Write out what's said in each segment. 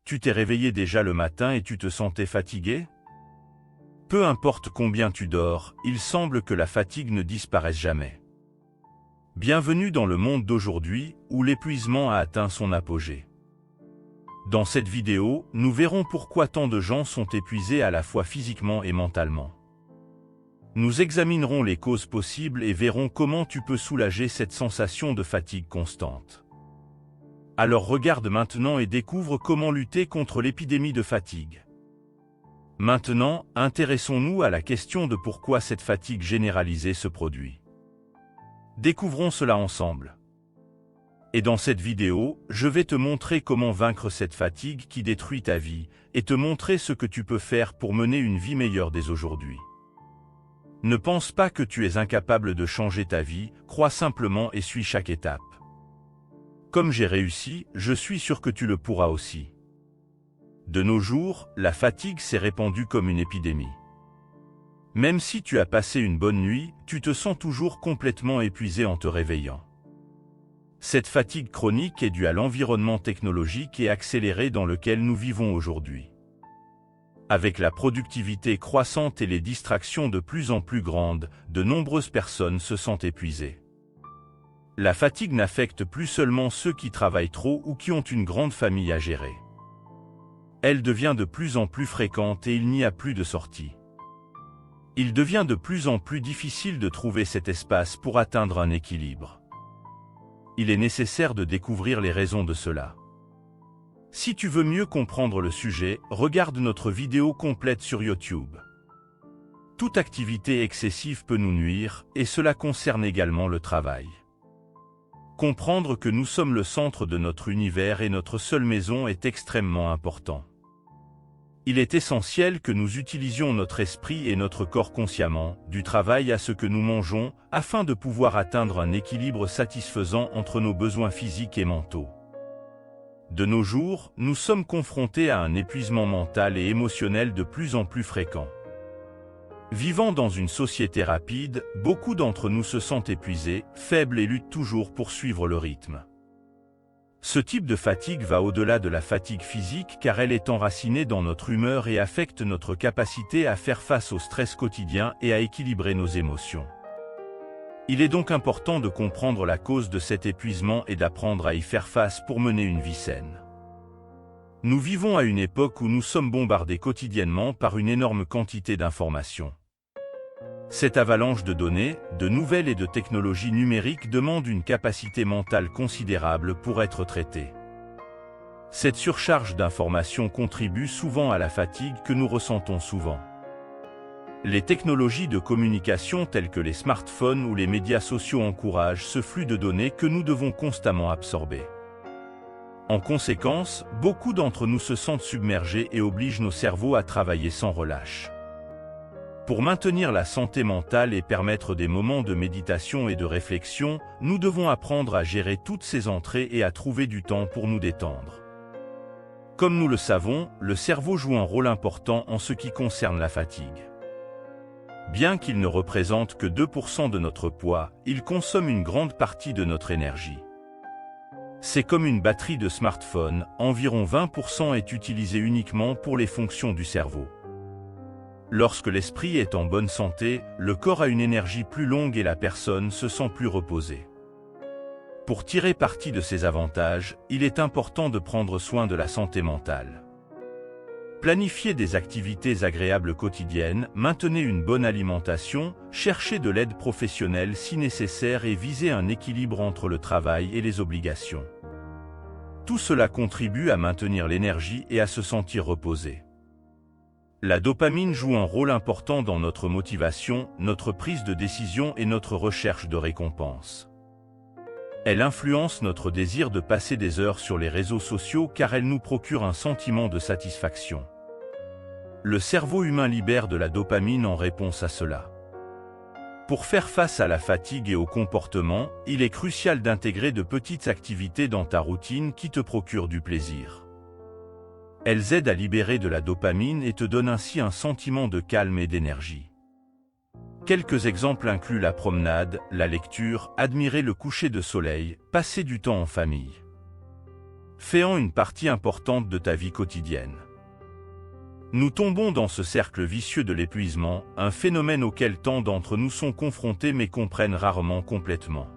tu t'es réveillé déjà le matin et tu te sentais fatigué? Peu importe combien tu dors, il semble que la fatigue ne disparaisse jamais. Bienvenue dans le monde d'aujourd'hui, où l'épuisement a atteint son apogée. Dans cette vidéo, nous verrons pourquoi tant de gens sont épuisés à la fois physiquement et mentalement. Nous examinerons les causes possibles et verrons comment tu peux soulager cette sensation de fatigue constante. Alors regarde maintenant et découvre comment lutter contre l'épidémie de fatigue. Maintenant, intéressons-nous à la question de pourquoi cette fatigue généralisée se produit. Découvrons cela ensemble. Et dans cette vidéo, je vais te montrer comment vaincre cette fatigue qui détruit ta vie, et te montrer ce que tu peux faire pour mener une vie meilleure dès aujourd'hui. Ne pense pas que tu es incapable de changer ta vie, crois simplement et suis chaque étape. Comme j'ai réussi, je suis sûr que tu le pourras aussi. De nos jours, la fatigue s'est répandue comme une épidémie. Même si tu as passé une bonne nuit, tu te sens toujours complètement épuisé en te réveillant. Cette fatigue chronique est due à l'environnement technologique et accéléré dans lequel nous vivons aujourd'hui. Avec la productivité croissante et les distractions de plus en plus grandes, de nombreuses personnes se sentent épuisées. La fatigue n'affecte plus seulement ceux qui travaillent trop ou qui ont une grande famille à gérer. Elle devient de plus en plus fréquente et il n'y a plus de sortie. Il devient de plus en plus difficile de trouver cet espace pour atteindre un équilibre. Il est nécessaire de découvrir les raisons de cela. Si tu veux mieux comprendre le sujet, regarde notre vidéo complète sur YouTube. Toute activité excessive peut nous nuire, et cela concerne également le travail. Comprendre que nous sommes le centre de notre univers et notre seule maison est extrêmement important. Il est essentiel que nous utilisions notre esprit et notre corps consciemment, du travail à ce que nous mangeons, afin de pouvoir atteindre un équilibre satisfaisant entre nos besoins physiques et mentaux. De nos jours, nous sommes confrontés à un épuisement mental et émotionnel de plus en plus fréquent. Vivant dans une société rapide, beaucoup d'entre nous se sentent épuisés, faibles et luttent toujours pour suivre le rythme. Ce type de fatigue va au-delà de la fatigue physique car elle est enracinée dans notre humeur et affecte notre capacité à faire face au stress quotidien et à équilibrer nos émotions. Il est donc important de comprendre la cause de cet épuisement et d'apprendre à y faire face pour mener une vie saine. Nous vivons à une époque où nous sommes bombardés quotidiennement par une énorme quantité d'informations. Cette avalanche de données, de nouvelles et de technologies numériques demande une capacité mentale considérable pour être traitée. Cette surcharge d'informations contribue souvent à la fatigue que nous ressentons souvent. Les technologies de communication telles que les smartphones ou les médias sociaux encouragent ce flux de données que nous devons constamment absorber. En conséquence, beaucoup d'entre nous se sentent submergés et obligent nos cerveaux à travailler sans relâche. Pour maintenir la santé mentale et permettre des moments de méditation et de réflexion, nous devons apprendre à gérer toutes ces entrées et à trouver du temps pour nous détendre. Comme nous le savons, le cerveau joue un rôle important en ce qui concerne la fatigue. Bien qu'il ne représente que 2% de notre poids, il consomme une grande partie de notre énergie. C'est comme une batterie de smartphone, environ 20% est utilisée uniquement pour les fonctions du cerveau. Lorsque l'esprit est en bonne santé, le corps a une énergie plus longue et la personne se sent plus reposée. Pour tirer parti de ces avantages, il est important de prendre soin de la santé mentale. Planifiez des activités agréables quotidiennes, maintenez une bonne alimentation, cherchez de l'aide professionnelle si nécessaire et visez un équilibre entre le travail et les obligations. Tout cela contribue à maintenir l'énergie et à se sentir reposé. La dopamine joue un rôle important dans notre motivation, notre prise de décision et notre recherche de récompense. Elle influence notre désir de passer des heures sur les réseaux sociaux car elle nous procure un sentiment de satisfaction. Le cerveau humain libère de la dopamine en réponse à cela. Pour faire face à la fatigue et au comportement, il est crucial d'intégrer de petites activités dans ta routine qui te procurent du plaisir. Elles aident à libérer de la dopamine et te donnent ainsi un sentiment de calme et d'énergie. Quelques exemples incluent la promenade, la lecture, admirer le coucher de soleil, passer du temps en famille. faisant une partie importante de ta vie quotidienne. Nous tombons dans ce cercle vicieux de l'épuisement, un phénomène auquel tant d'entre nous sont confrontés mais comprennent rarement complètement.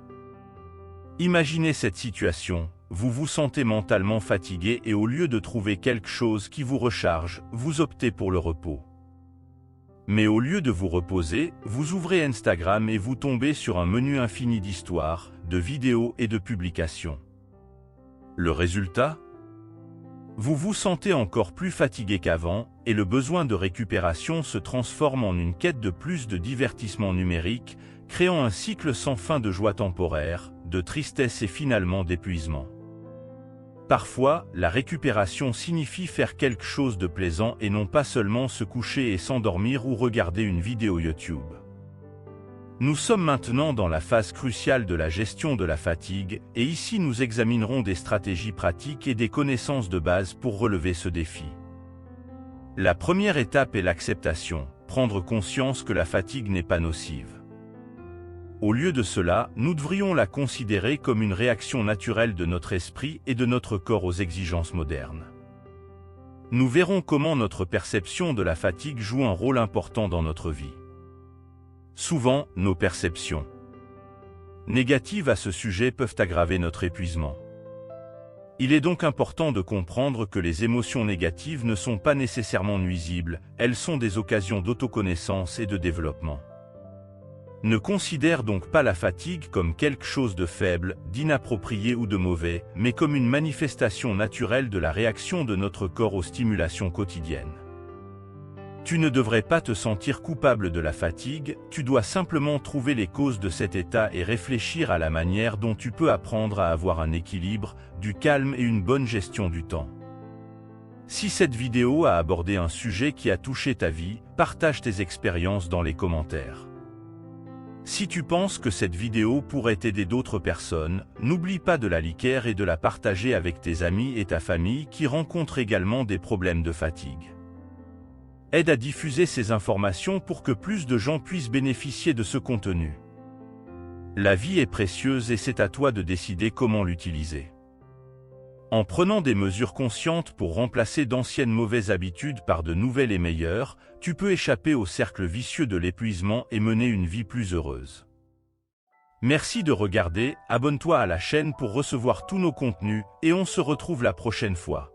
Imaginez cette situation, vous vous sentez mentalement fatigué et au lieu de trouver quelque chose qui vous recharge, vous optez pour le repos. Mais au lieu de vous reposer, vous ouvrez Instagram et vous tombez sur un menu infini d'histoires, de vidéos et de publications. Le résultat ? Vous vous sentez encore plus fatigué qu'avant, et le besoin de récupération se transforme en une quête de plus de divertissement numérique, créant un cycle sans fin de joie temporaire, de tristesse et finalement d'épuisement. Parfois, la récupération signifie faire quelque chose de plaisant et non pas seulement se coucher et s'endormir ou regarder une vidéo YouTube. Nous sommes maintenant dans la phase cruciale de la gestion de la fatigue, et ici nous examinerons des stratégies pratiques et des connaissances de base pour relever ce défi. La première étape est l'acceptation, prendre conscience que la fatigue n'est pas nocive. Au lieu de cela, nous devrions la considérer comme une réaction naturelle de notre esprit et de notre corps aux exigences modernes. Nous verrons comment notre perception de la fatigue joue un rôle important dans notre vie. Souvent, nos perceptions négatives à ce sujet peuvent aggraver notre épuisement. Il est donc important de comprendre que les émotions négatives ne sont pas nécessairement nuisibles, elles sont des occasions d'autoconnaissance et de développement. Ne considère donc pas la fatigue comme quelque chose de faible, d'inapproprié ou de mauvais, mais comme une manifestation naturelle de la réaction de notre corps aux stimulations quotidiennes. Tu ne devrais pas te sentir coupable de la fatigue, tu dois simplement trouver les causes de cet état et réfléchir à la manière dont tu peux apprendre à avoir un équilibre, du calme et une bonne gestion du temps. Si cette vidéo a abordé un sujet qui a touché ta vie, partage tes expériences dans les commentaires. Si tu penses que cette vidéo pourrait aider d'autres personnes, n'oublie pas de la liker et de la partager avec tes amis et ta famille qui rencontrent également des problèmes de fatigue. Aide à diffuser ces informations pour que plus de gens puissent bénéficier de ce contenu. La vie est précieuse et c'est à toi de décider comment l'utiliser. En prenant des mesures conscientes pour remplacer d'anciennes mauvaises habitudes par de nouvelles et meilleures, tu peux échapper au cercle vicieux de l'épuisement et mener une vie plus heureuse. Merci de regarder, abonne-toi à la chaîne pour recevoir tous nos contenus et on se retrouve la prochaine fois.